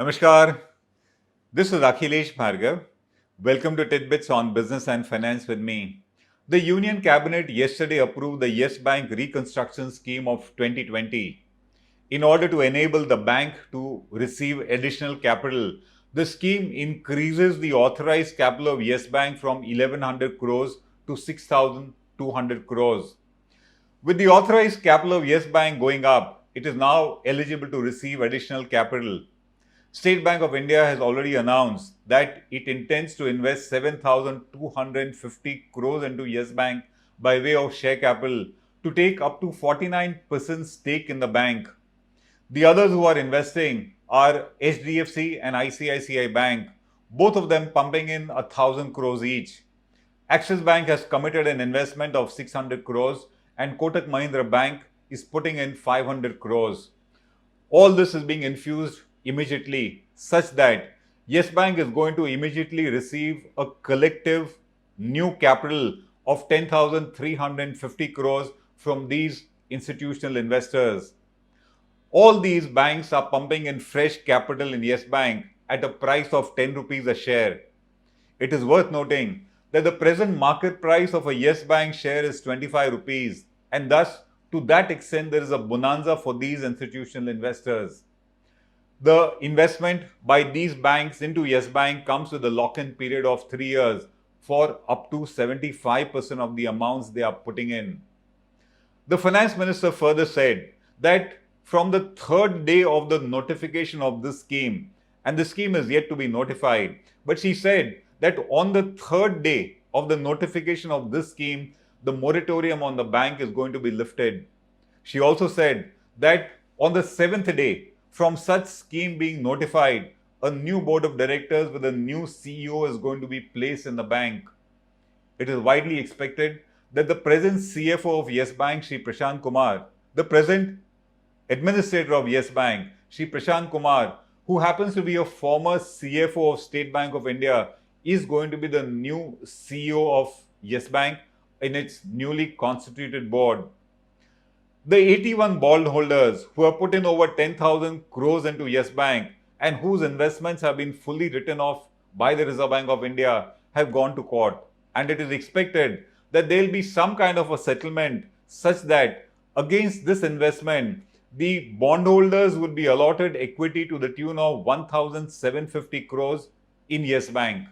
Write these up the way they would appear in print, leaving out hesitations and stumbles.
Namaskar. This is Akhilesh Bhargava. Welcome to Tit-Bits on Business and Finance with me. The Union Cabinet yesterday approved the Yes Bank Reconstruction Scheme of 2020. In order to enable the bank to receive additional capital, the scheme increases the authorized capital of Yes Bank from 1100 crores to 6200 crores. With the authorized capital of Yes Bank going up, it is now eligible to receive additional capital. State Bank of India has already announced that it intends to invest 7,250 crores into Yes Bank by way of share capital to take up to 49% stake in the bank. The others who are investing are HDFC and ICICI Bank, both of them pumping in 1,000 crores each. Axis Bank has committed an investment of 600 crores and Kotak Mahindra Bank is putting in 500 crores. All this is being infused immediately such that Yes Bank is going to immediately receive a collective new capital of 10,350 crores from these institutional investors. All these banks are pumping in fresh capital in Yes Bank at a price of 10 rupees a share. It is worth noting that the present market price of a Yes Bank share is 25 rupees, and thus to that extent there is a bonanza for these institutional investors. The investment by these banks into Yes Bank comes with a lock-in period of 3 years for up to 75% of the amounts they are putting in. The finance minister further said that from the third day of the notification of this scheme, and the scheme is yet to be notified, but she said that on the third day of the notification of this scheme, the moratorium on the bank is going to be lifted. She also said that on the seventh day from such scheme being notified, a new board of directors with a new CEO is going to be placed in the bank. It is widely expected that the present CFO of Yes Bank, Shri Prashant Kumar, the present administrator of Yes Bank, Shri Prashant Kumar, who happens to be a former CFO of State Bank of India, is going to be the new CEO of Yes Bank in its newly constituted board. The 81 bondholders who have put in over 10,000 crores into Yes Bank and whose investments have been fully written off by the Reserve Bank of India have gone to court. And it is expected that there will be some kind of a settlement such that against this investment, the bondholders would be allotted equity to the tune of 1,750 crores in Yes Bank.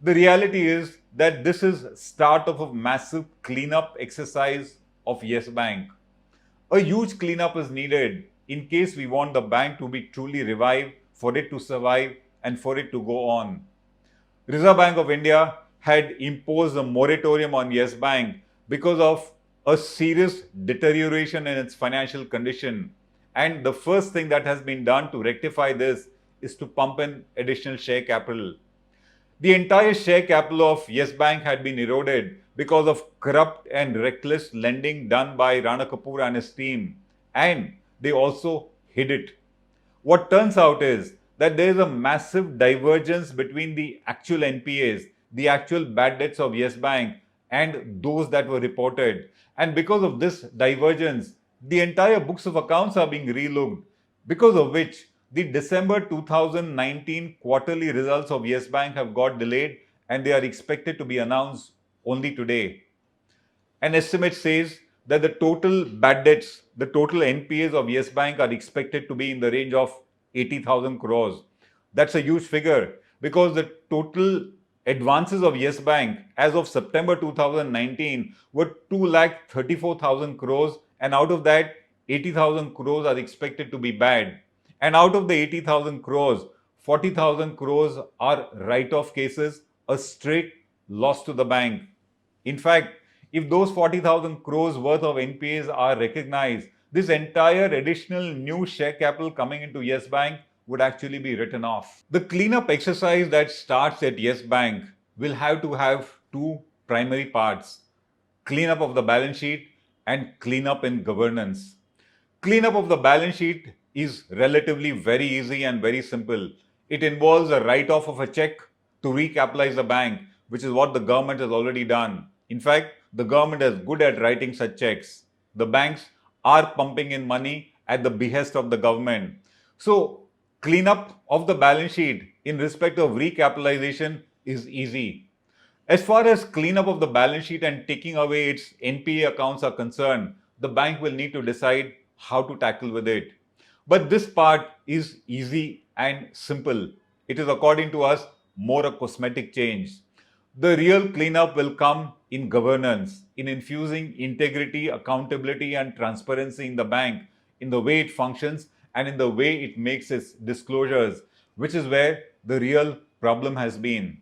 The reality is that this is start of a massive cleanup exercise of Yes Bank. A huge cleanup is needed in case we want the bank to be truly revived, for it to survive and for it to go on. Reserve Bank of India had imposed a moratorium on Yes Bank because of a serious deterioration in its financial condition. And the first thing that has been done to rectify this is to pump in additional share capital. The entire share capital of Yes Bank had been eroded because of corrupt and reckless lending done by Rana Kapoor and his team, and they also hid it. What turns out is that there is a massive divergence between the actual NPAs, the actual bad debts of Yes Bank, and those that were reported. And because of this divergence, the entire books of accounts are being relooked, because of which the December 2019 quarterly results of Yes Bank have got delayed and they are expected to be announced only today. An estimate says that the total bad debts, the total NPAs of Yes Bank are expected to be in the range of 80,000 crores. That's a huge figure because the total advances of Yes Bank as of September 2019 were 2,34,000 crores, and out of that 80,000 crores are expected to be bad. And out of the 80,000 crores, 40,000 crores are write-off cases, a straight loss to the bank. In fact, if those 40,000 crores worth of NPAs are recognized, this entire additional new share capital coming into Yes Bank would actually be written off. The cleanup exercise that starts at Yes Bank will have to have two primary parts: cleanup of the balance sheet and cleanup in governance. Cleanup of the balance sheet is relatively very easy and very simple. It involves a write-off of a check to recapitalize the bank, which is what the government has already done. In fact, the government is good at writing such checks. The banks are pumping in money at the behest of the government. So, Cleanup of the balance sheet in respect of recapitalization is easy. As far as cleanup of the balance sheet and taking away its NPA accounts are concerned, the bank will need to decide how to tackle with it. But this part is easy and simple. It is, according to us, more a cosmetic change. The real cleanup will come in governance, in infusing integrity, accountability, and transparency in the bank, in the way it functions and in the way it makes its disclosures, which is where the real problem has been.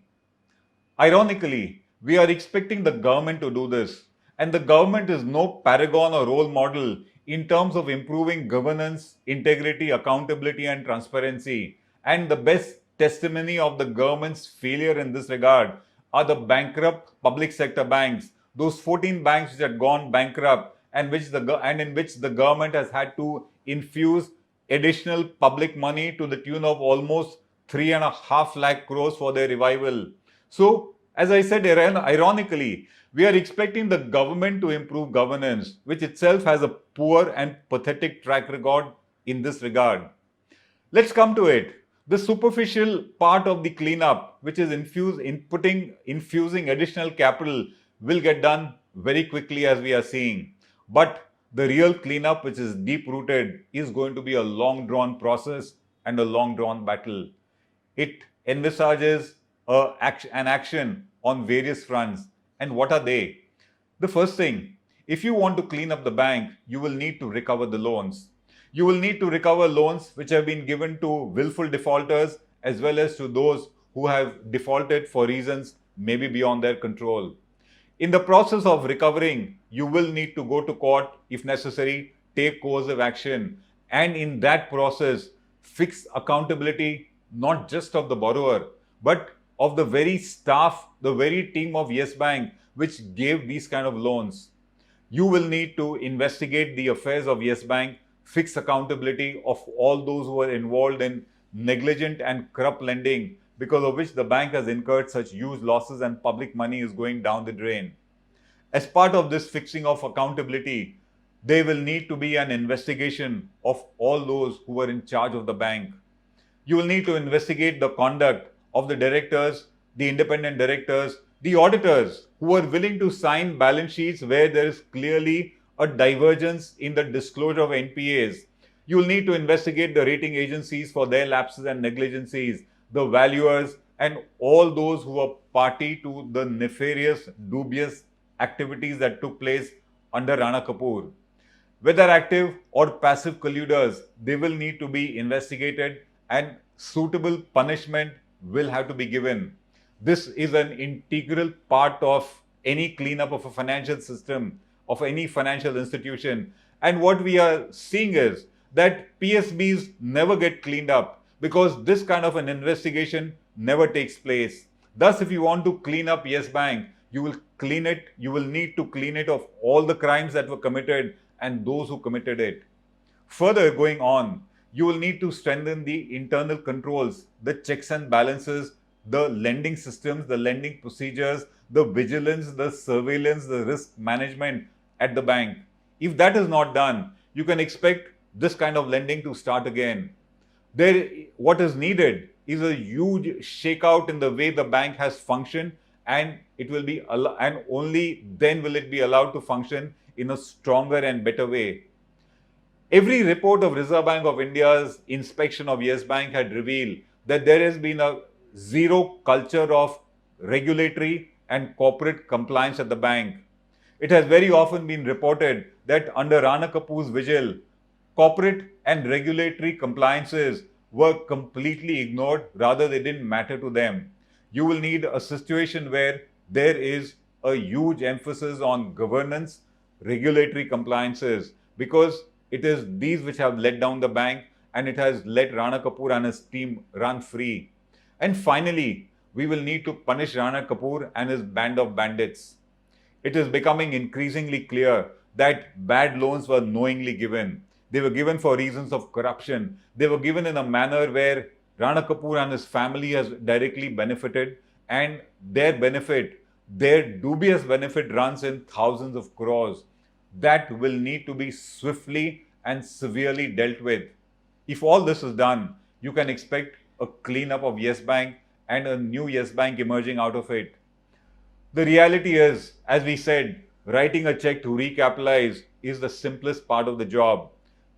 Ironically, we are expecting the government to do this, and the government is no paragon or role model in terms of improving governance, integrity, accountability, and transparency. And the best testimony of the government's failure in this regard are the bankrupt public sector banks, those 14 banks which had gone bankrupt and in which the government has had to infuse additional public money to the tune of almost 3.5 lakh crores for their revival. So, as I said, ironically, we are expecting the government to improve governance, which itself has a poor and pathetic track record in this regard. Let's come to it. The superficial part of the cleanup, which is infusing additional capital, will get done very quickly, as we are seeing. But the real cleanup, which is deep-rooted, is going to be a long-drawn process and a long-drawn battle. It envisages an action on various fronts. And what are they? The first thing, if you want to clean up the bank, you will need to recover the loans. You will need to recover loans which have been given to willful defaulters as well as to those who have defaulted for reasons maybe beyond their control. In the process of recovering, you will need to go to court if necessary, take coercive action, and in that process, fix accountability not just of the borrower, but of the very staff, the very team of Yes Bank which gave these kind of loans. You will need to investigate the affairs of Yes Bank, fix accountability of all those who are involved in negligent and corrupt lending, because of which the bank has incurred such huge losses and public money is going down the drain. As part of this fixing of accountability, there will need to be an investigation of all those who were in charge of the bank. You will need to investigate the conduct of the directors, the independent directors, the auditors who are willing to sign balance sheets where there is clearly a divergence in the disclosure of NPAs. You will need to investigate the rating agencies for their lapses and negligencies, the valuers, and all those who are party to the nefarious, dubious activities that took place under Rana Kapoor. Whether active or passive colluders, they will need to be investigated and suitable punishment will have to be given. This is an integral part of any cleanup of a financial system, of any financial institution. And what we are seeing is that PSBs never get cleaned up because this kind of an investigation never takes place. Thus, if you want to clean up Yes Bank, you will need to clean it of all the crimes that were committed and those who committed it. Further going on, you will need to strengthen the internal controls, the checks and balances, the lending systems, the lending procedures, the vigilance, the surveillance, the risk management at the bank. If that is not done, you can expect this kind of lending to start again. What is needed is a huge shakeout in the way the bank has functioned, and only then will it be allowed to function in a stronger and better way. Every report of Reserve Bank of India's inspection of Yes Bank had revealed that there has been a zero culture of regulatory and corporate compliance at the bank. It has very often been reported that under Rana Kapoor's vigil, corporate and regulatory compliances were completely ignored, rather they didn't matter to them. You will need a situation where there is a huge emphasis on governance, regulatory compliances, because it is these which have let down the bank and it has let Rana Kapoor and his team run free. And finally, we will need to punish Rana Kapoor and his band of bandits. It is becoming increasingly clear that bad loans were knowingly given. They were given for reasons of corruption. They were given in a manner where Rana Kapoor and his family has directly benefited, and their dubious benefit runs in thousands of crores. That will need to be swiftly and severely dealt with. If all this is done, you can expect a cleanup of Yes Bank and a new Yes Bank emerging out of it. The reality is, as we said, writing a check to recapitalize is the simplest part of the job.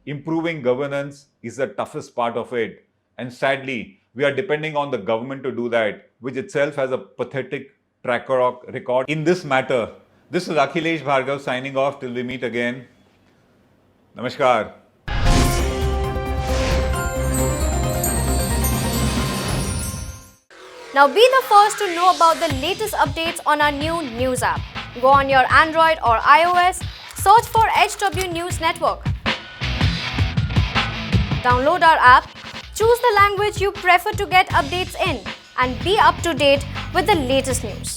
Improving governance is the toughest part of it. And sadly, we are depending on the government to do that, which itself has a pathetic track record in this matter. This is Akhilesh Bhargava signing off till we meet again. Namaskar. Now be the first to know about the latest updates on our new news app. Go on your Android or iOS, search for HW News Network. Download our app, choose the language you prefer to get updates in, and be up to date with the latest news.